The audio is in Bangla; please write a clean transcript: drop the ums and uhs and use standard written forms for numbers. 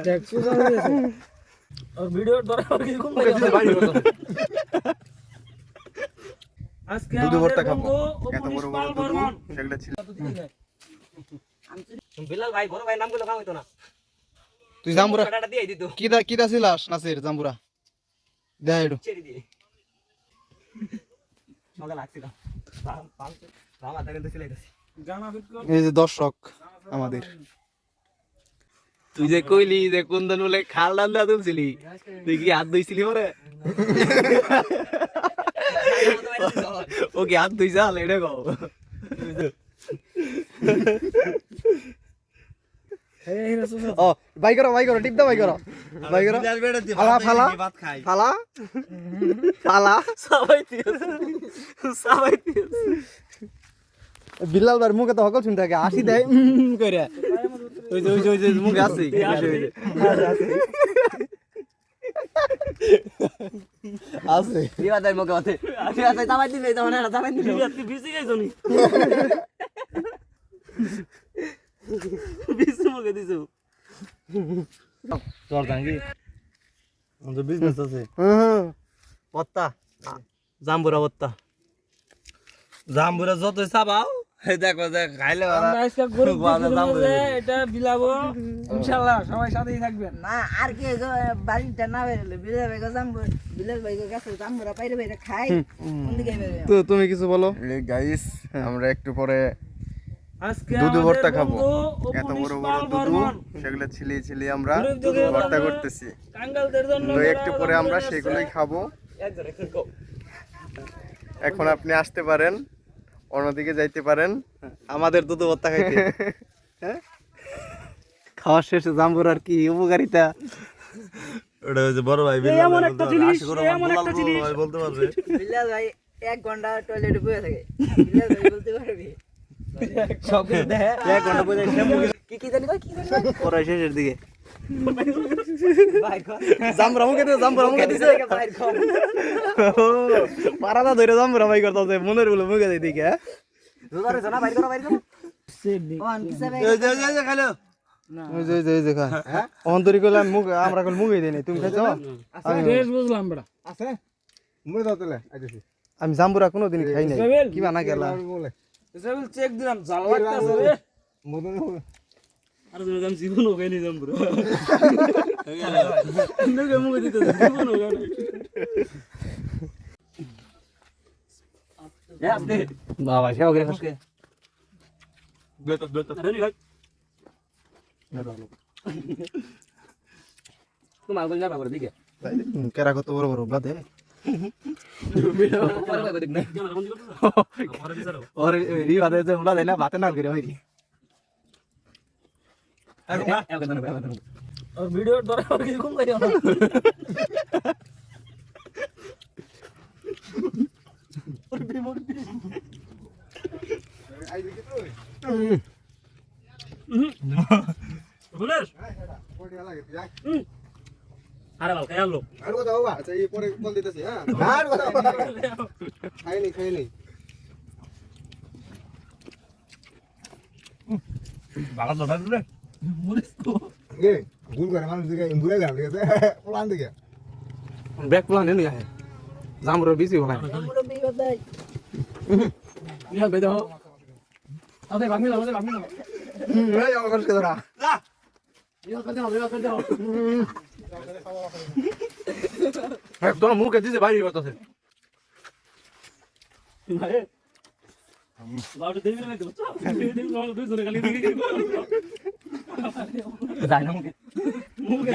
দেখ সুজা হয়ে গেছে আর ভিডিওর ধরে কি ঘুম আজকে দুধ ভর্তা খাবো এত বড় বড় দুধ সেগুলো ছিল বিলাল ভাই বড় ভাই নামগুলো কাম হইতো না তুই জাম্বুরা টাটা দিয়ে দিত কিটা ছিলাস নাসির জাম্বুরা দেখ একটু ছেড়ে দিয়ে মজা লাগছিল রামা দেখেন তো সিলাইতাছি গানা ফিট কর এই যে দর্শক আমাদের তুই যে কইলি যে কোন দিন বলে খাল ডাল দা তুলছিলি তুই কি হাত ধুইছিলি পরে ওকে হাত ধুই চাল এটা কও এই রে সুজা ও বাই করো টিপ দাও বাই করো ফালা ফালা সবাই বিল্লাল ভাই মুখে তো হকল শুনতে থাকে আসি দেয় করে ওই যে মুখে আছে আছে দিবাদের মুখে আছে দিবাদের দাবাই দিলে তখন না দাবাই দিলে তুই ভিজে গেছ নি বিসু মুখে দিছু তোর দাঙ্গি আমাদের বিজনেস আছে পত্তা জাম্বুরা পত্তা জাম্বুরা যতই চাবাও এই দেখো দেখ খাইলে আমরা আজকে গরু দিয়ে এটা বিলাবো ইনশাআল্লাহ সবাই সাথেই থাকবেন না আর কি বাড়িটা না বেরোলে বিলাল ভাই বিলাল ভাই কাছে জাম্বুরা পাইরে বাইরে খাই কোন দিকে বেরোবে তো তুমি কিছু বলো গাইস আমরা একটু পরে আজকে দুধ ভর্তা খাবো এত এত বড় বড় দুধ সেগুলো ছিলে আমরা দুধ ভর্তা করতেছি কাঙ্গালদের জন্য তো একটু পরে আমরা সেগুলোই খাবো এখন আপনি আসতে পারেন অন্যদিকে যাইতে পারেন আমাদের দুধ ভর্তা খাইতে হ্যাঁ খাওয়া শেষে জাম্বুরার কি উপকারিতা ওটা হচ্ছে বড় ভাই এমন একটা জিনিস এমন একটা জিনিস ভাই বলতে পারবে বিলাল ভাই 1 ঘন্টা টয়লেটে বসে থাকে বিলাল ভাই বলতে পারবে সব দেখ এক ঘন্টা বলে কি জানি ভাই কি জানি পরে শেষের দিকে ভাই কর জাম্বুরা মুখে দিছে ভাই কর পারাদা ধরে জাম্বুরা বাই করতেছে মনের বলে মুখে দেই দিকে দুধারে জানা বাইর করো ওয়ান কি সাবে এই যে খাইলো ওই যে খা অন্তরি কইলাম মুখ আমরা কল মুখে দেই নাই তুমি খাইছো বেশ বুঝলাম বড় আছে মুই দাও তাহলে আইতেছি আমি জাম্বুরা কোনোদিন খাই নাই কি বানা গেলা সেভেল চেক দিলাম জাল লাগতাছে রে মদন আর তুমি আমি জীবন ও গাইনি যাম বড় নগে মুগে দিতে জীবন ও গাইনি বাবা সে ওকে খসকে তোমার কোন যাবা করে দিকে কেরা কত বড় বড় বাদে और री बात है उला देना बात ना करे भाई और वीडियो द्वारा কি ঘুম করিও না বুলেশ আরে বাবা কেন লো আর কথা বাবা আচ্ছা এই পরে বল দিতেছি হ্যাঁ আর কথা খাই নাই বাবা দাদা রে বুলেশ তো এ ভুল করে মানুষ দিকে ঘুরে গেল ঠিক আছে প্লান দিকে बैक प्लान है नहीं है जामरो बिजी होला জাম্বুরা বিয়ে ভাই ইয়া বেদা আরে ভাগমি লাও এই আমার কাছে ধরা ইয়া করে দাও একদম মুখে দিছে বাইরে করতেছে ভাই বাবা দেবি না তো দেবি না দুই ধরে খালি দিকে যায় না মুখে মুখে